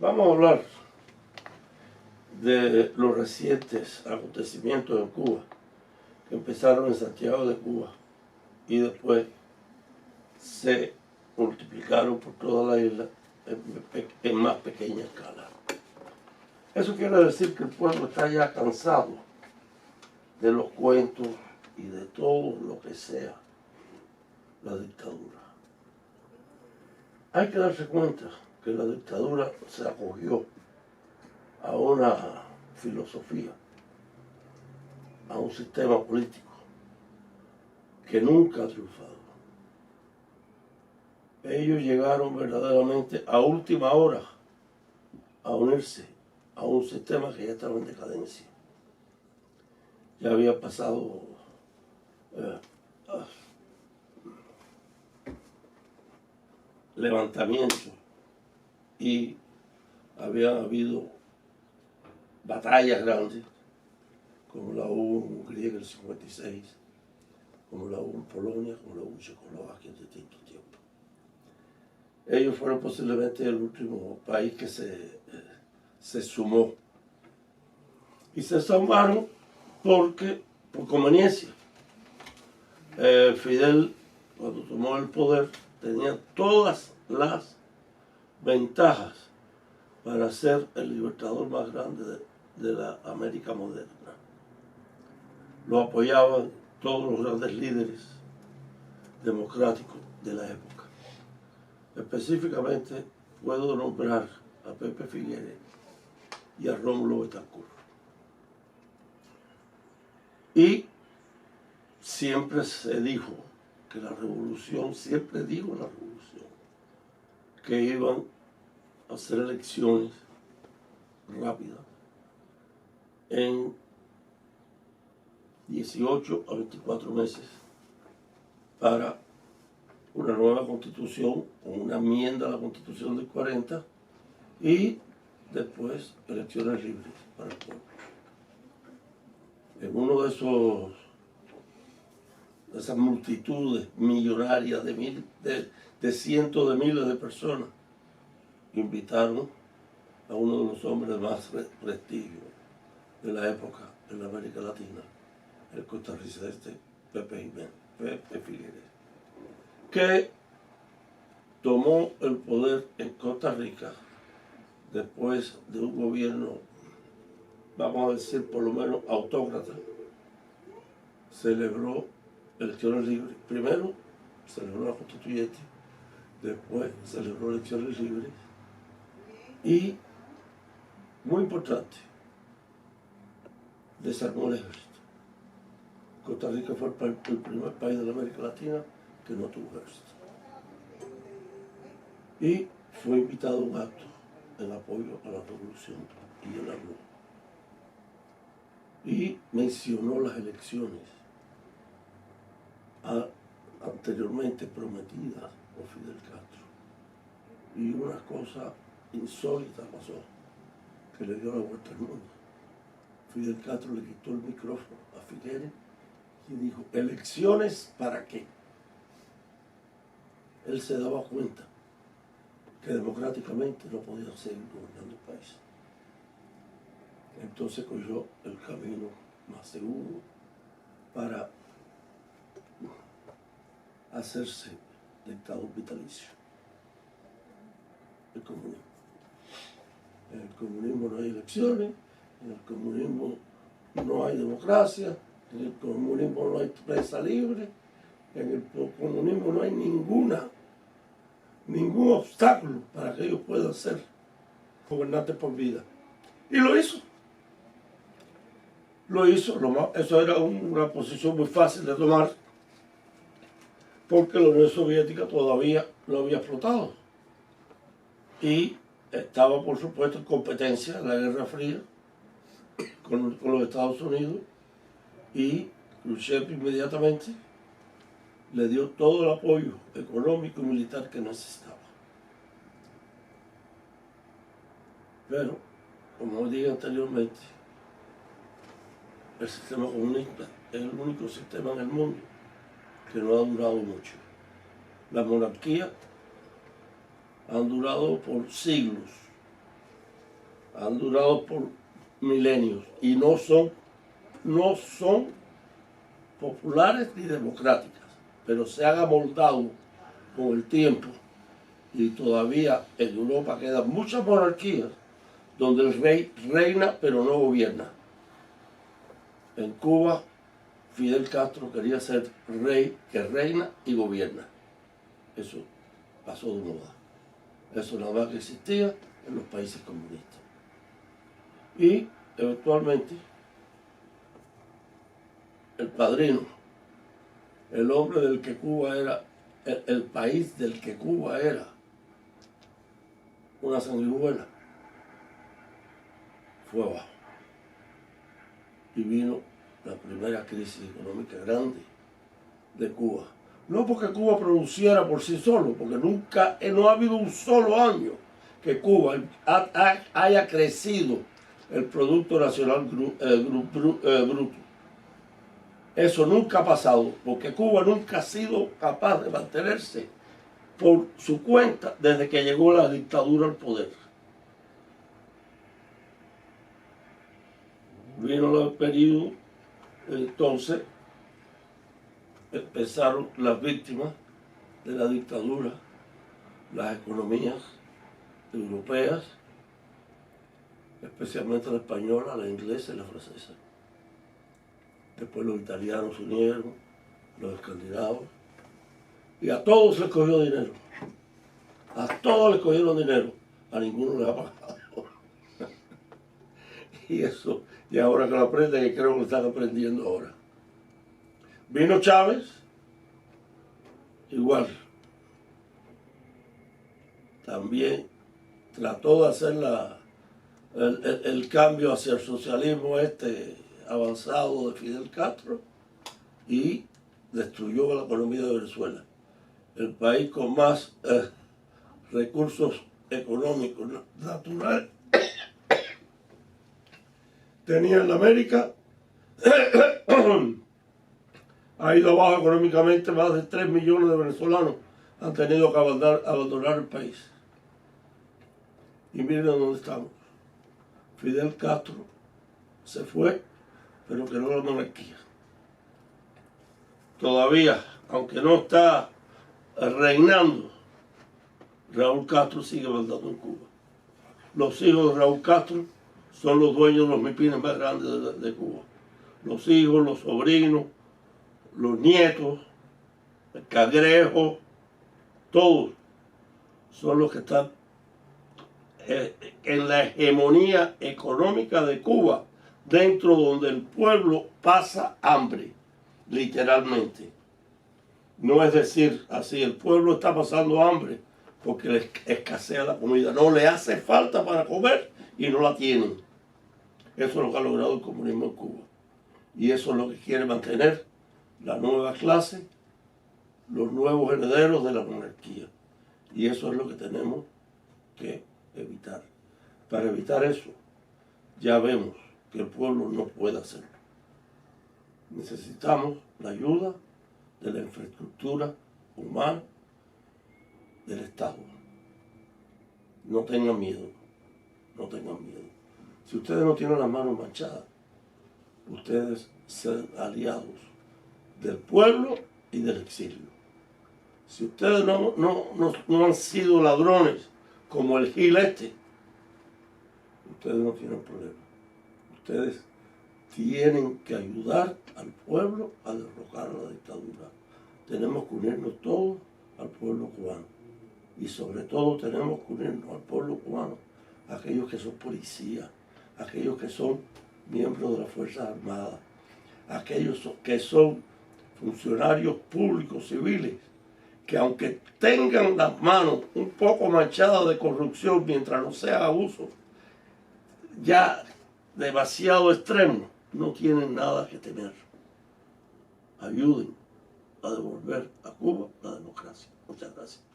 Vamos a hablar de los recientes acontecimientos en Cuba, que empezaron en Santiago de Cuba y después se multiplicaron por toda la isla en más pequeña escala. Eso quiere decir que el pueblo está ya cansado de los cuentos y de todo lo que sea la dictadura. Hay que darse cuenta que la dictadura se acogió a una filosofía, a un sistema político que nunca ha triunfado. Ellos llegaron verdaderamente a última hora a unirse a un sistema que ya estaba en decadencia. Ya había pasado levantamientos y había habido batallas grandes, como la hubo en Hungría en el 56, como la hubo en Polonia, como la hubo en Checoslovaquia en distintos tiempos. Ellos fueron posiblemente el último país que se sumó. Y se sumaron por conveniencia. Fidel, cuando tomó el poder, tenía todas las ventajas para ser el libertador más grande de la América moderna. Lo apoyaban todos los grandes líderes democráticos de la época. Específicamente puedo nombrar a Pepe Figueres y a Rómulo Betancourt. Y siempre se dijo que la revolución, que iban a hacer elecciones rápidas en 18 a 24 meses para una nueva constitución o una enmienda a la constitución del 40 y después elecciones libres para el pueblo. En uno de esas multitudes millonarias de cientos de miles de personas, invitaron a uno de los hombres de más prestigio de la época en la América Latina, el costarricense Pepe Figueres, que tomó el poder en Costa Rica después de un gobierno, vamos a decir, por lo menos autócrata. Celebró elecciones libres. Primero celebró la constituyente, después celebró elecciones libres y, muy importante, desarmó el ejército. Costa Rica fue el primer país de la América Latina que no tuvo ejército. Y fue invitado a un acto en apoyo a la revolución y él habló. Y mencionó las elecciones anteriormente prometidas por Fidel Castro. Y una cosa insólita pasó, que le dio la vuelta al mundo. Fidel Castro le quitó el micrófono a Figueres y dijo: ¿elecciones para qué? Él se daba cuenta que democráticamente no podía seguir gobernando el país. Entonces cogió el camino más seguro para hacerse dictador vitalicio: el comunismo. En el comunismo no hay elecciones, en el comunismo no hay democracia, en el comunismo no hay prensa libre, en el comunismo no hay ningún obstáculo para que ellos puedan ser gobernantes por vida. Y lo hizo. Eso era una posición muy fácil de tomar, porque la Unión Soviética todavía no había explotado. Y estaba, por supuesto, en competencia en la Guerra Fría con los Estados Unidos, y Khrushchev inmediatamente le dio todo el apoyo económico y militar que necesitaba. Pero, como dije anteriormente, el sistema comunista es el único sistema en el mundo que no ha durado mucho. Las monarquías han durado por siglos, han durado por milenios y no son populares ni democráticas, pero se han amoldado con el tiempo y todavía en Europa quedan muchas monarquías donde el rey reina pero no gobierna. En Cuba, Fidel Castro quería ser rey que reina y gobierna. Eso pasó de moda. Eso nada más que existía en los países comunistas. Y eventualmente el padrino, el hombre del que Cuba era, el país del que Cuba era una sanguijuela, fue abajo. Y vino la primera crisis económica grande de Cuba. No porque Cuba produciera por sí solo, porque nunca, no ha habido un solo año que Cuba haya crecido el Producto Nacional Bruto. Eso nunca ha pasado, porque Cuba nunca ha sido capaz de mantenerse por su cuenta desde que llegó la dictadura al poder. Vino el periodo, entonces empezaron las víctimas de la dictadura, las economías europeas, especialmente la española, la inglesa y la francesa. Después los italianos se unieron, los escandinavos, y a todos les cogió dinero. A todos les cogieron dinero, a ninguno les ha pagado. Y eso, y ahora que lo aprenden, y creo que lo están aprendiendo ahora. Vino Chávez, igual. También trató de hacer el cambio hacia el socialismo avanzado de Fidel Castro y destruyó la economía de Venezuela. El país con más recursos económicos naturales tenía en la América. Ha ido abajo económicamente, más de 3 millones de venezolanos han tenido que abandonar el país. Y miren dónde estamos. Fidel Castro se fue, pero quedó la monarquía. Todavía, aunque no está reinando, Raúl Castro sigue mandando en Cuba. Los hijos de Raúl Castro son los dueños de los mipines más grandes de Cuba. Los hijos, los sobrinos, los nietos, el cangrejo, todos son los que están en la hegemonía económica de Cuba, dentro donde el pueblo pasa hambre, literalmente. No es decir así, el pueblo está pasando hambre porque le escasea la comida, no le hace falta para comer y no la tienen. Eso es lo que ha logrado el comunismo en Cuba. Y eso es lo que quiere mantener la nueva clase, los nuevos herederos de la monarquía. Y eso es lo que tenemos que evitar. Para evitar eso, ya vemos que el pueblo no puede hacerlo. Necesitamos la ayuda de la infraestructura humana del Estado. No tengan miedo, no tengan miedo. Si ustedes no tienen las manos manchadas, ustedes sean aliados del pueblo y del exilio. Si ustedes no han sido ladrones como el Gil ustedes no tienen problema. Ustedes tienen que ayudar al pueblo a derrocar a la dictadura. Tenemos que unirnos todos al pueblo cubano. Y sobre todo tenemos que unirnos al pueblo cubano, aquellos que son policías, aquellos que son miembros de las Fuerzas Armadas, aquellos que son funcionarios públicos civiles, que aunque tengan las manos un poco manchadas de corrupción mientras no sea abuso ya demasiado extremo, no tienen nada que temer. Ayuden a devolver a Cuba la democracia. Muchas gracias.